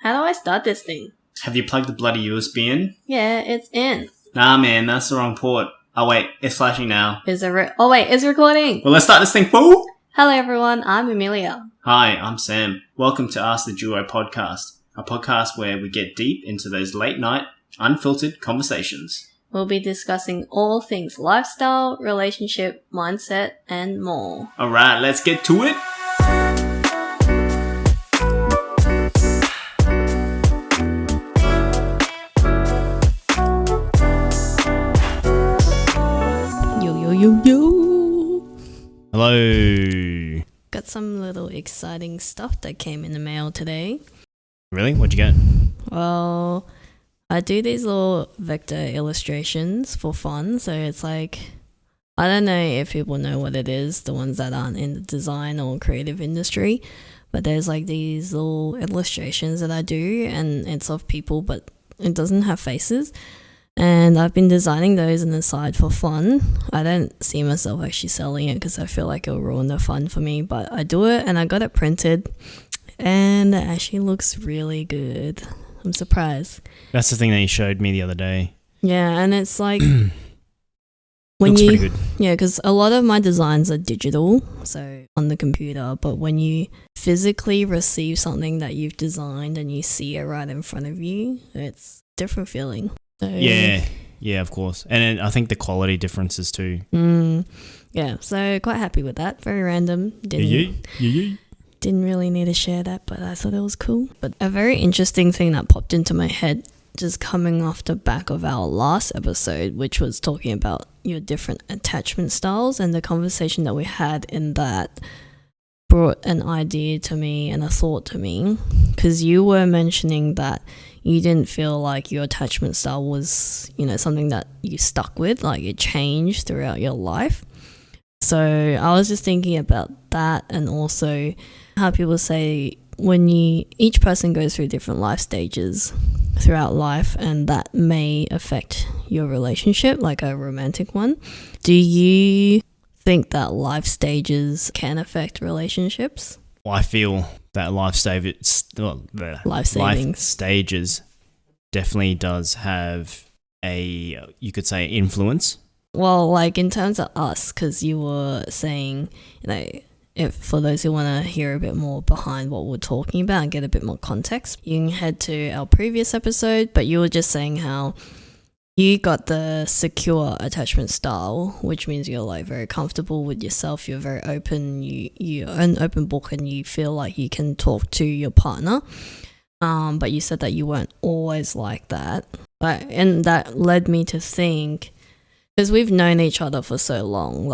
How do I start this thing? Have you plugged the bloody USB in? Yeah, it's in. Nah, man, that's the wrong port. Oh, wait, it's flashing now. Is it it's recording. Well, let's start this thing, fool! Hello everyone, I'm Amelia. Hi, I'm Sam. Welcome to Ask the Duo podcast, a podcast where we get deep into those late night, unfiltered conversations. We'll be discussing all things lifestyle, relationship, mindset, and more. Alright, let's get to it! Yo. Hello. Got some little exciting stuff that came in the mail today. Really? What'd you get? Well, I do these little vector illustrations for fun. So it's like, I don't know if people know what it is, the ones that aren't in the design or creative industry. But there's like these little illustrations that I do and it's of people, but it doesn't have faces. And I've been designing those on the side for fun. I don't see myself actually selling it because I feel like it'll ruin the fun for me. But I do it and I got it printed and it actually looks really good. I'm surprised. That's the thing that you showed me the other day. Yeah, and it's like... looks pretty good. Yeah, because a lot of my designs are digital, so on the computer. But when you physically receive something that you've designed and you see it right in front of you, it's a different feeling. So, yeah, of course. And I think the quality differences too. Yeah, so quite happy with that. Very random. Didn't really need to share that, but I thought it was cool. But a very interesting thing that popped into my head just coming off the back of our last episode, which was talking about your different attachment styles, and the conversation that we had in that brought an idea to me and a thought to me, because you were mentioning that you didn't feel like your attachment style was, something that you stuck with, like it changed throughout your life. So I was just thinking about that, and also how people say when each person goes through different life stages throughout life, and that may affect your relationship, like a romantic one. Do you think that life stages can affect relationships? Well, I feel that life stages definitely does have you could say, influence. Well, like in terms of us, because you were saying, if for those who want to hear a bit more behind what we're talking about and get a bit more context, you can head to our previous episode. But you were just saying how you got the secure attachment style, which means you're like very comfortable with yourself. You're very open. You're an open book, and you feel like you can talk to your partner. But you said that you weren't always like that. And that led me to think, because we've known each other for so long,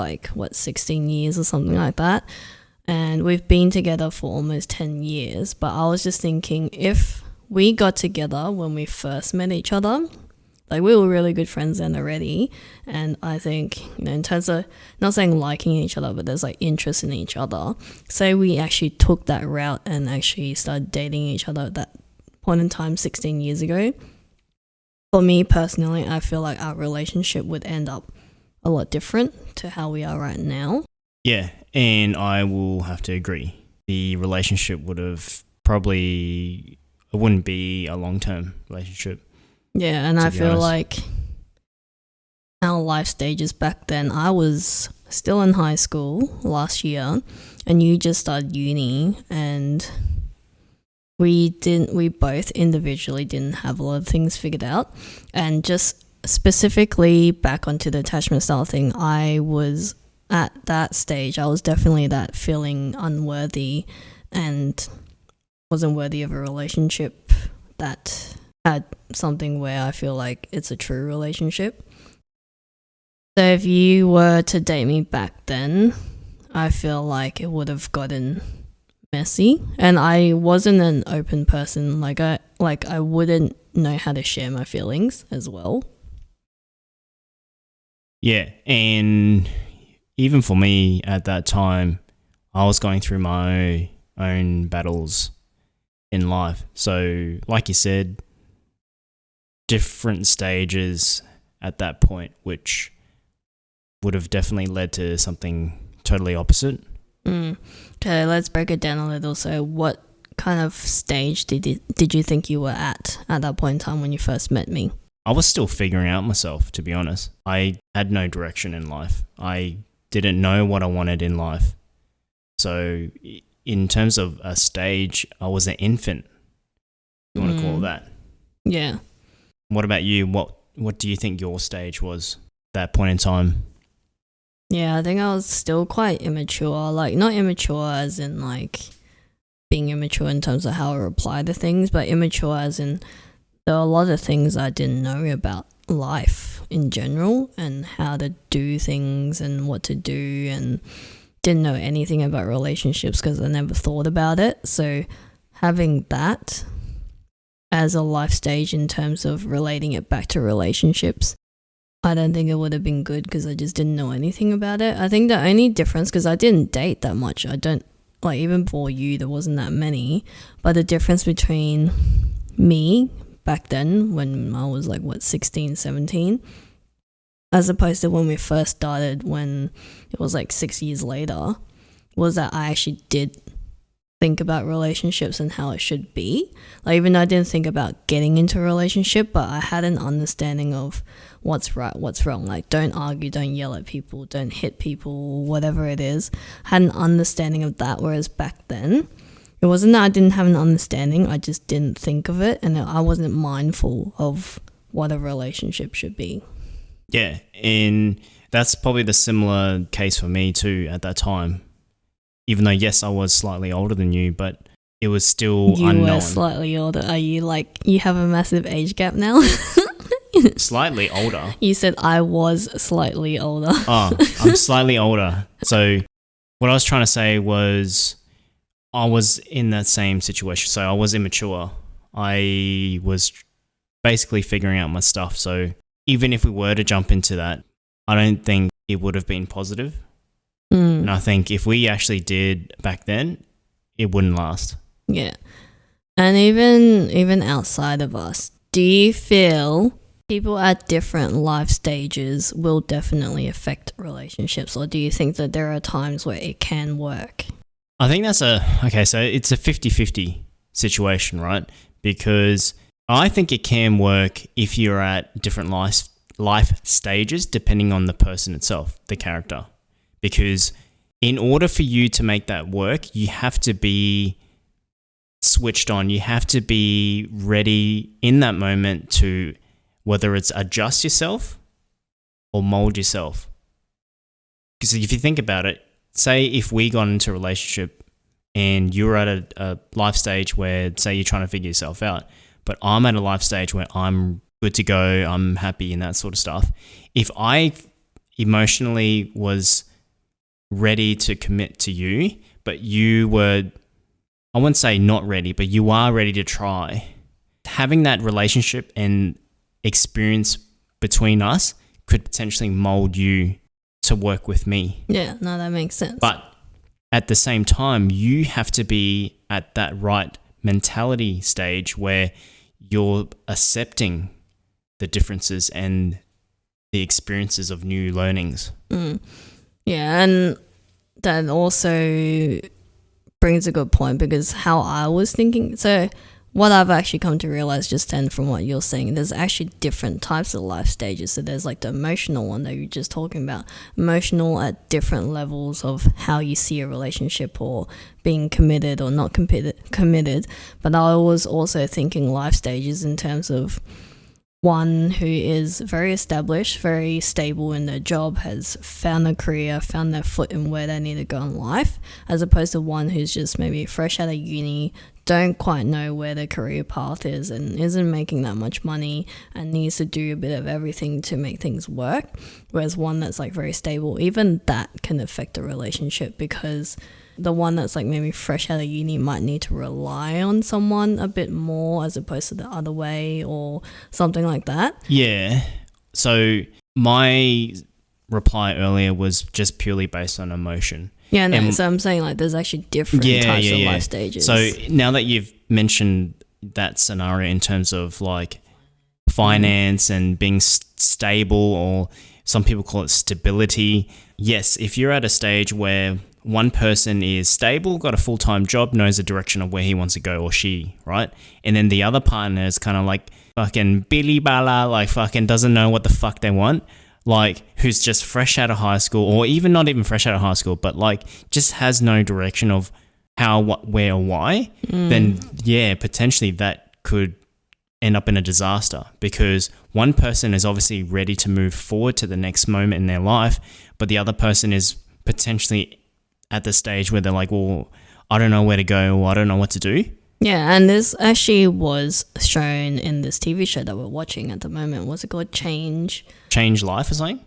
16 years or something like that. And we've been together for almost 10 years. But I was just thinking, if we got together when we first met each other, we were really good friends then already. And I think, in terms of, not saying liking each other, but there's interest in each other. Say we actually took that route and actually started dating each other at that point in time 16 years ago. For me personally, I feel like our relationship would end up a lot different to how we are right now. Yeah, and I will have to agree. The relationship it wouldn't be a long-term relationship. Yeah, and I feel like our life stages back then, I was still in high school last year and you just started uni, and we both individually didn't have a lot of things figured out. And just specifically back onto the attachment style thing, I was at that stage, I was definitely that feeling unworthy and wasn't worthy of a relationship that had something where I feel like it's a true relationship. So if you were to date me back then, I feel like it would have gotten messy, and I wasn't an open person. I wouldn't know how to share my feelings as well. Yeah, and even for me at that time, I was going through my own battles in life. So, like you said, different stages at that point, which would have definitely led to something totally opposite. Okay, let's break it down a little. So what kind of stage did you think you were at that point in time when you first met me? I was still figuring out myself, to be honest. I had no direction in life. I didn't know what I wanted in life. So in terms of a stage, I was an infant. You want to call it that? Yeah. What about you? What do you think your stage was at that point in time? Yeah, I think I was still quite immature. Like, not immature as in like being immature in terms of how I reply to things, but immature as in there are a lot of things I didn't know about life in general and how to do things and what to do, and didn't know anything about relationships because I never thought about it. So having that as a life stage in terms of relating it back to relationships, I don't think it would have been good because I just didn't know anything about it. I think the only difference, because I didn't date that much, I don't, like, even before you, there wasn't that many, but the difference between me back then when I was like, 16, 17, as opposed to when we first started, when it was like 6 years later, was that I actually did think about relationships and how it should be. Like, even though I didn't think about getting into a relationship, but I had an understanding of what's right, what's wrong. Like, don't argue, don't yell at people, don't hit people, whatever it is. I had an understanding of that, whereas back then, it wasn't that I didn't have an understanding, I just didn't think of it, and I wasn't mindful of what a relationship should be. Yeah, and that's probably the similar case for me too at that time. Even though, yes, I was slightly older than you, but it was still unknown. You were slightly older. Are you like, you have a massive age gap now? Slightly older? You said I was slightly older. Oh, I'm slightly older. So what I was trying to say was I was in that same situation. So I was immature. I was basically figuring out my stuff. So even if we were to jump into that, I don't think it would have been positive. And I think if we actually did back then, it wouldn't last. Yeah. And even outside of us, do you feel people at different life stages will definitely affect relationships, or do you think that there are times where it can work? I think that's so it's a 50-50 situation, right? Because I think it can work if you're at different life stages depending on the person itself, the character. Because in order for you to make that work, you have to be switched on. You have to be ready in that moment to, whether it's adjust yourself or mold yourself. Because if you think about it, say if we got into a relationship and you're at a life stage where, say, you're trying to figure yourself out, but I'm at a life stage where I'm good to go, I'm happy and that sort of stuff. If I emotionally was ready to commit to you, but you were, I wouldn't say not ready, but you are ready to try, having that relationship and experience between us could potentially mold you to work with me. Yeah, no, that makes sense. But at the same time, you have to be at that right mentality stage where you're accepting the differences and the experiences of new learnings. Yeah, and that also brings a good point, because how I was thinking, so what I've actually come to realize just then from what you're saying, there's actually different types of life stages. So there's like the emotional one that you're just talking about, emotional at different levels of how you see a relationship or being committed or not committed. But I was also thinking life stages in terms of one who is very established, very stable in their job, has found a career, found their foot in where they need to go in life, as opposed to one who's just maybe fresh out of uni, don't quite know where their career path is and isn't making that much money and needs to do a bit of everything to make things work. Whereas one that's like very stable, even that can affect a relationship, because the one that's like maybe fresh out of uni might need to rely on someone a bit more as opposed to the other way or something like that. Yeah. So my reply earlier was just purely based on emotion. Yeah, no, so I'm saying like there's actually different types of life stages. So now that you've mentioned that scenario in terms of like finance and being stable, or some people call it stability, yes, if you're at a stage where one person is stable, got a full-time job, knows the direction of where he wants to go, or she, right? And then the other partner is kind of like fucking Billy Bala, like fucking doesn't know what the fuck they want, like who's just fresh out of high school, or even not even fresh out of high school, but like just has no direction of how, what, where, or why, then yeah, potentially that could end up in a disaster, because one person is obviously ready to move forward to the next moment in their life, but the other person is potentially at the stage where they're like, well, I don't know where to go, or I don't know what to do. Yeah, and this actually was shown in this TV show that we're watching at the moment. What's it called? Change Life or something?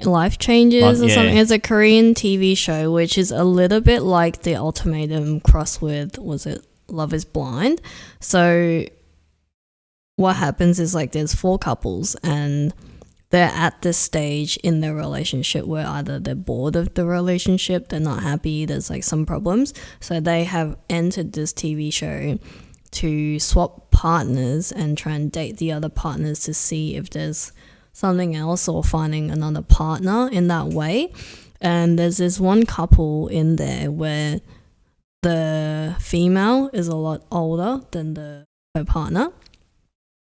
Life Changes or yeah. something. It's a Korean TV show, which is a little bit like The Ultimatum crossed with, was it Love is Blind? So what happens is like there's 4 couples and they're at this stage in their relationship where either they're bored of the relationship, they're not happy, there's like some problems. So they have entered this TV show to swap partners and try and date the other partners to see if there's something else or finding another partner in that way. And there's this one couple in there where the female is a lot older than her partner.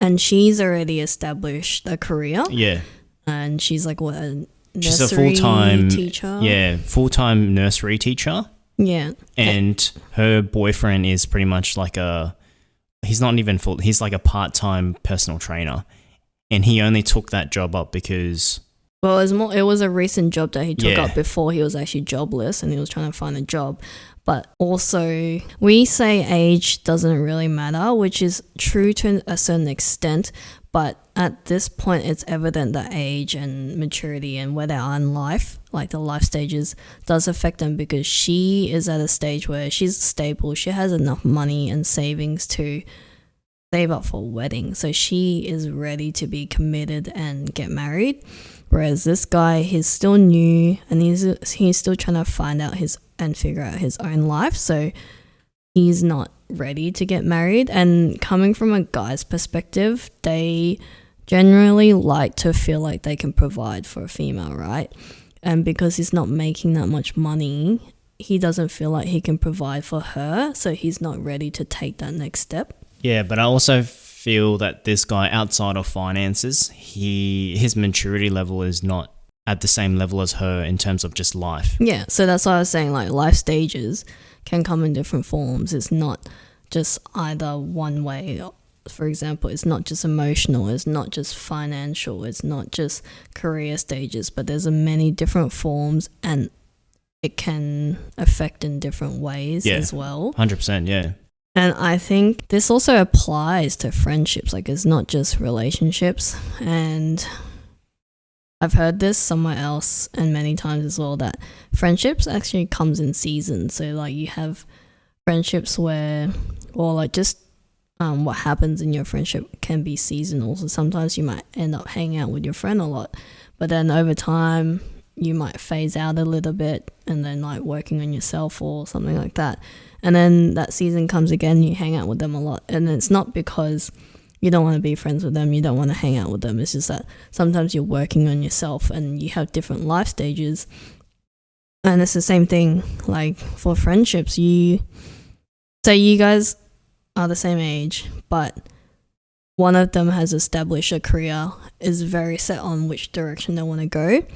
And she's already established a career. Yeah. And she's like, what, a She's nursery a full-time teacher? Yeah, full-time nursery teacher. Yeah. And her boyfriend is pretty much like he's not even full, he's like a part-time personal trainer. And he only took that job up because... Well, it was a recent job that he took Yeah. up before he was actually jobless and he was trying to find a job. But also, we say age doesn't really matter, which is true to a certain extent. But at this point, it's evident that age and maturity and where they are in life, like the life stages, does affect them, because she is at a stage where she's stable. She has enough money and savings to save up for a wedding. So she is ready to be committed and get married. Whereas this guy, he's still new and he's still trying to find out and figure out his own life. So he's not ready to get married. And coming from a guy's perspective, they generally like to feel like they can provide for a female, right? And because he's not making that much money, he doesn't feel like he can provide for her. So he's not ready to take that next step. Yeah, but I also feel that this guy, outside of finances, his maturity level is not at the same level as her in terms of just life. Yeah, so that's why I was saying, like, life stages can come in different forms. It's not just either one way. For example, it's not just emotional, it's not just financial, it's not just career stages, but there's many different forms and it can affect in different ways as well. 100%, yeah. And I think this also applies to friendships. Like, it's not just relationships. And I've heard this somewhere else and many times as well, that friendships actually comes in seasons. So like you have friendships where, or like just what happens in your friendship can be seasonal. So sometimes you might end up hanging out with your friend a lot, but then over time you might phase out a little bit and then like working on yourself or something like that. And then that season comes again, you hang out with them a lot. And it's not because you don't want to be friends with them, you don't want to hang out with them. It's just that sometimes you're working on yourself and you have different life stages. And it's the same thing like for friendships. You say you guys are the same age, but one of them has established a career, is very set on which direction they want to go,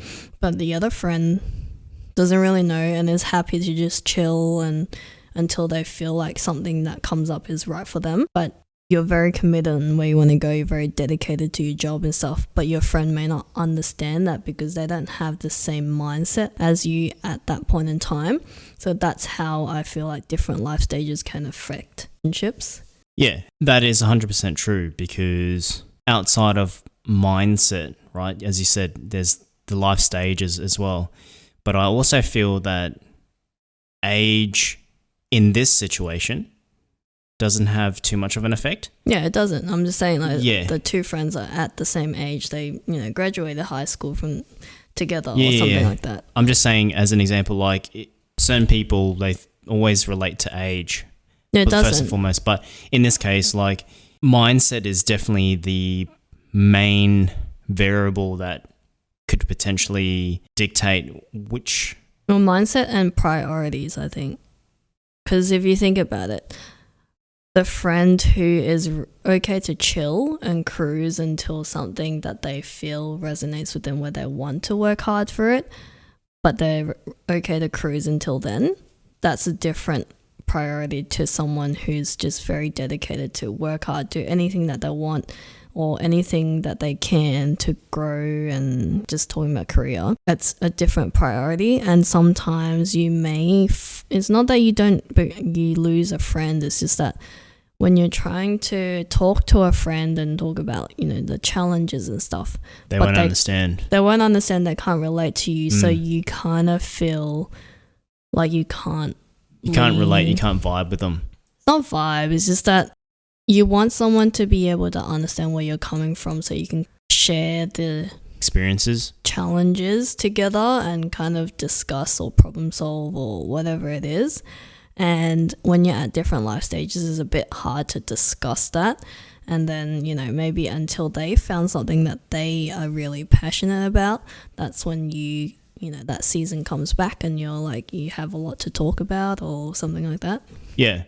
but the other friend doesn't really know and is happy to just chill and until they feel like something that comes up is right for them. But you're very committed on where you want to go, you're very dedicated to your job and stuff, but your friend may not understand that because they don't have the same mindset as you at that point in time. So that's how I feel like different life stages can affect friendships. Yeah, that is 100% true, because outside of mindset, right, as you said, there's the life stages as well. But I also feel that age in this situation doesn't have too much of an effect. Yeah, it doesn't. I'm just saying, like, the two friends are at the same age. They, graduated high school from together or something like that. I'm just saying, as an example, like certain people, they always relate to age. Yeah, it doesn't. First and foremost. But in this case, like, mindset is definitely the main variable that could potentially dictate which Well, mindset and priorities, I think. Because if you think about it, the friend who is okay to chill and cruise until something that they feel resonates with them where they want to work hard for it, but they're okay to cruise until then, that's a different priority to someone who's just very dedicated to work hard, do anything that they want or anything that they can to grow. And just talking about career, it's a different priority. And sometimes you may it's not that you lose a friend, it's just that when you're trying to talk to a friend and talk about, the challenges and stuff, they won't understand. They won't understand. They can't relate to you. So you kind of feel like you can't relate. You can't vibe with them. It's not vibe. It's just that you want someone to be able to understand where you're coming from so you can share the experiences, challenges together and kind of discuss or problem solve or whatever it is. And when you're at different life stages, it's a bit hard to discuss that. And then, maybe until they found something that they are really passionate about, that's when that season comes back and you're like, you have a lot to talk about or something like that. Yeah.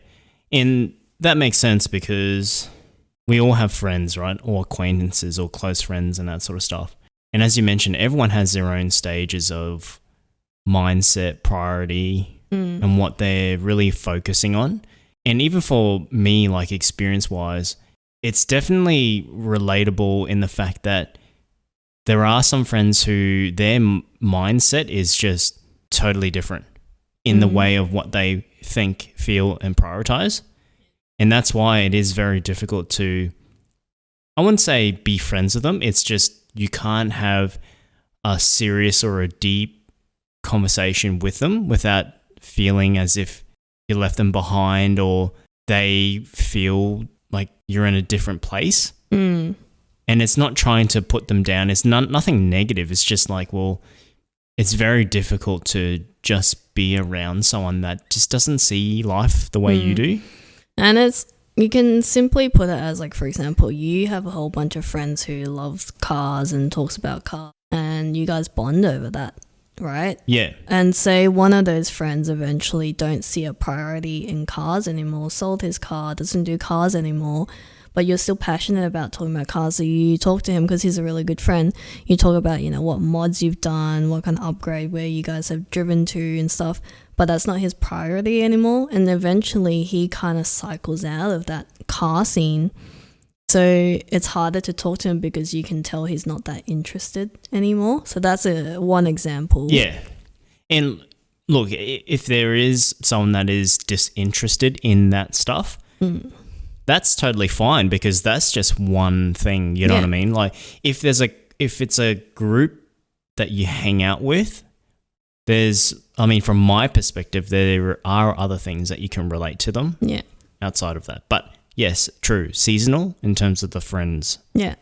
And that makes sense because we all have friends, right? Or acquaintances or close friends and that sort of stuff. And as you mentioned, everyone has their own stages of mindset, priority, and what they're really focusing on. And even for me, like experience-wise, it's definitely relatable in the fact that there are some friends who their mindset is just totally different in the way of what they think, feel, and prioritize. And that's why it is very difficult to, I wouldn't say be friends with them. It's just you can't have a serious or a deep conversation with them without feeling as if you left them behind or they feel like you're in a different place. And it's not trying to put them down. It's nothing negative. It's just like, well, it's very difficult to just be around someone that just doesn't see life the way you do. And you can simply put it as like, for example, you have a whole bunch of friends who love cars and talks about cars and you guys bond over that. Right? Yeah. And say one of those friends eventually don't see a priority in cars anymore, sold his car, doesn't do cars anymore, but you're still passionate about talking about cars. So you talk to him because he's a really good friend. You talk about, what mods you've done, what kind of upgrade, where you guys have driven to and stuff, but that's not his priority anymore. And eventually he kind of cycles out of that car scene. So it's harder to talk to him because you can tell he's not that interested anymore. So that's one example. Yeah. And look, if there is someone that is disinterested in that stuff, that's totally fine because that's just one thing, you know what I mean? Like if it's a group that you hang out with, from my perspective, there are other things that you can relate to them outside of that. But yes, true. Seasonal in terms of the friends. Yeah.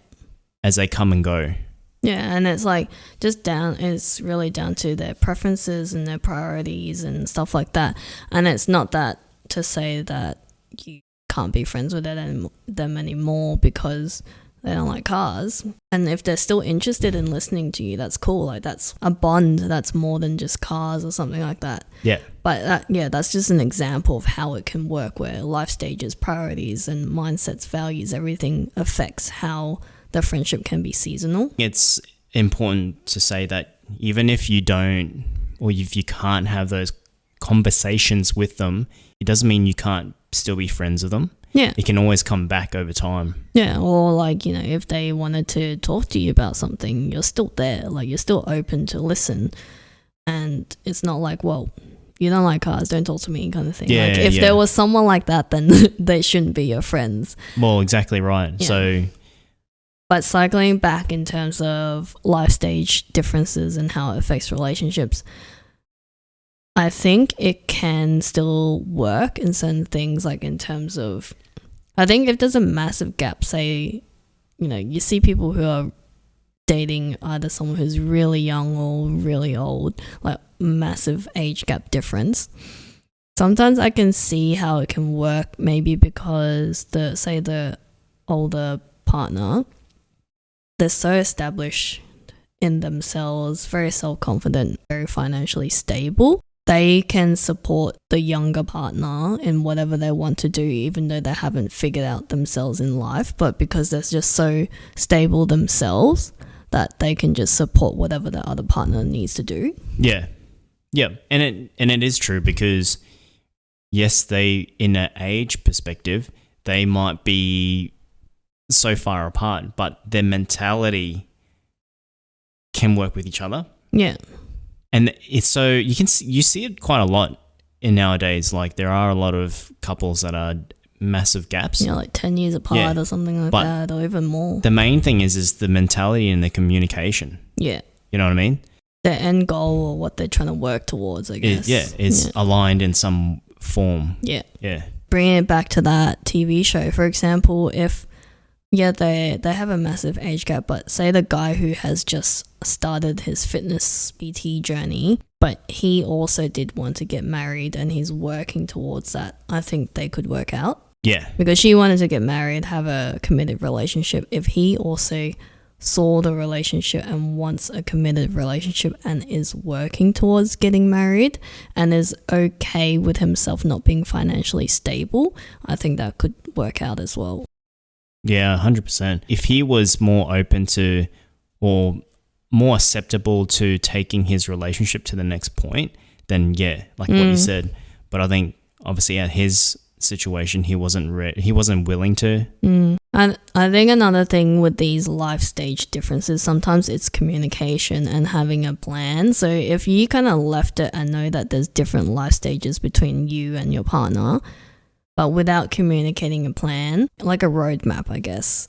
As they come and go. Yeah, and it's like it's really down to their preferences and their priorities and stuff like that. And it's not that to say that you can't be friends with them anymore because they don't like cars. And if they're still interested in listening to you, that's cool. Like that's a bond that's more than just cars or something like that. Yeah. But that's just an example of how it can work where life stages, priorities and mindsets, values, everything affects how the friendship can be seasonal. It's important to say that even if you don't or if you can't have those conversations with them, it doesn't mean you can't still be friends with them. Yeah. It can always come back over time. Yeah, or like, if they wanted to talk to you about something, you're still there. Like, you're still open to listen. And it's not like, well, you don't like cars, don't talk to me kind of thing. Yeah, like, if there was someone like that, then they shouldn't be your friends. Well, exactly right. Yeah. But cycling back in terms of life stage differences and how it affects relationships, I think it can still work in certain things, like in terms of, I think if there's a massive gap, say, you see people who are dating either someone who's really young or really old, like massive age gap difference. Sometimes I can see how it can work, maybe because the older partner, they're so established in themselves, very self-confident, very financially stable, they can support the younger partner in whatever they want to do, even though they haven't figured out themselves in life. But because they're just so stable themselves that they can just support whatever the other partner needs to do. Yeah. Yeah. And it is true because, yes, they, in an age perspective, they might be so far apart, but their mentality can work with each other. Yeah. And it's so you see it quite a lot in nowadays. Like there are a lot of couples that are massive gaps. Yeah, like 10 years apart or something like that, or even more. The main thing is the mentality and the communication. Yeah. You know what I mean? Their end goal or what they're trying to work towards, I guess. Is aligned in some form. Yeah. Yeah. Bringing it back to that TV show, for example, if they have a massive age gap, but say the guy who has just started his fitness PT journey, but he also did want to get married and he's working towards that, I think they could work out. Yeah. Because she wanted to get married, have a committed relationship. If he also saw the relationship and wants a committed relationship and is working towards getting married and is okay with himself not being financially stable, I think that could work out as well. Yeah, 100%. If he was more open to or more acceptable to taking his relationship to the next point, then yeah, like what you said. But I think obviously at his situation, he wasn't willing to. And I think another thing with these life stage differences, sometimes it's communication and having a plan. So if you kind of left it and know that there's different life stages between you and your partner, but without communicating a plan, like a roadmap, I guess,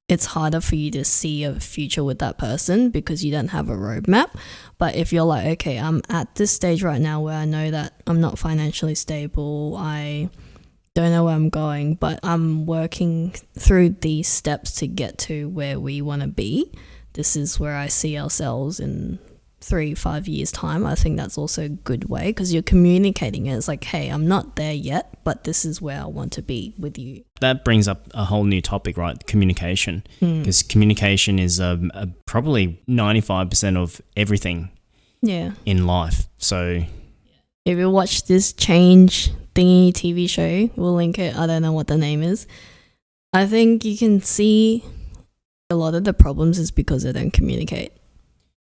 it's harder for you to see a future with that person because you don't have a roadmap. But if you're like, okay, I'm at this stage right now where I know that I'm not financially stable, I don't know where I'm going, but I'm working through these steps to get to where we want to be. This is where I see ourselves in 3-5 years time. I think that's also a good way because you're communicating it. It's like, hey, I'm not there yet, but this is where I want to be with you. That brings up a whole new topic, right? Communication. Because communication is probably 95% of everything in life. So if you watch this Change thingy TV show, we'll link it. I don't know what the name is. I think you can see a lot of the problems is because they don't communicate.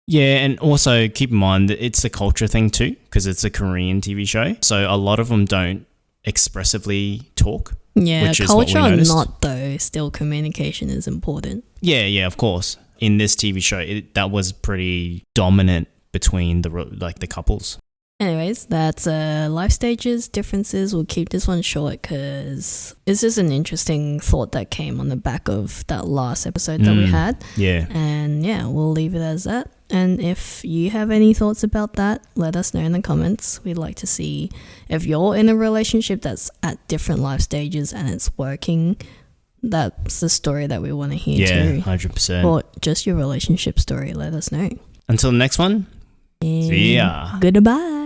Yeah, and also keep in mind that it's a culture thing too, because it's a Korean TV show. So a lot of them don't expressively talk. Yeah, which is culture what we or noticed. not though, still communication is important. Yeah, of course. In this TV show, that was pretty dominant between the couples. Anyways, that's life stages, differences. We'll keep this one short because it's just an interesting thought that came on the back of that last episode that we had. Yeah. And yeah, we'll leave it as that. And if you have any thoughts about that, let us know in the comments. We'd like to see if you're in a relationship that's at different life stages and it's working. That's the story that we want to hear too. Yeah, 100%. Or just your relationship story. Let us know. Until the next one, see ya. Goodbye.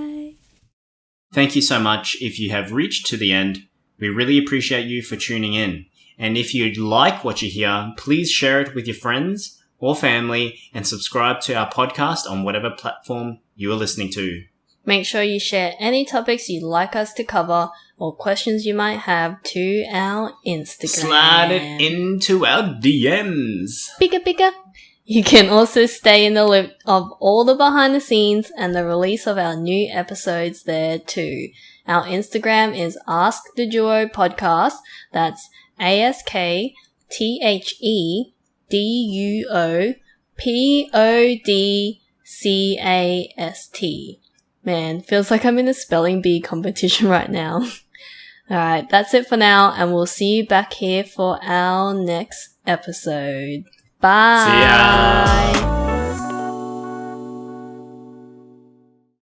Thank you so much if you have reached to the end. We really appreciate you for tuning in. And if you like what you hear, please share it with your friends or family and subscribe to our podcast on whatever platform you are listening to. Make sure you share any topics you'd like us to cover or questions you might have to our Instagram. Slide it into our DMs. Bigger. You can also stay in the loop of all the behind the scenes and the release of our new episodes there too. Our Instagram is Ask the Duo Podcast. That's AskTheDuo Man, feels like I'm in a spelling bee competition right now. Alright, that's it for now, and we'll see you back here for our next episode. Bye. See ya.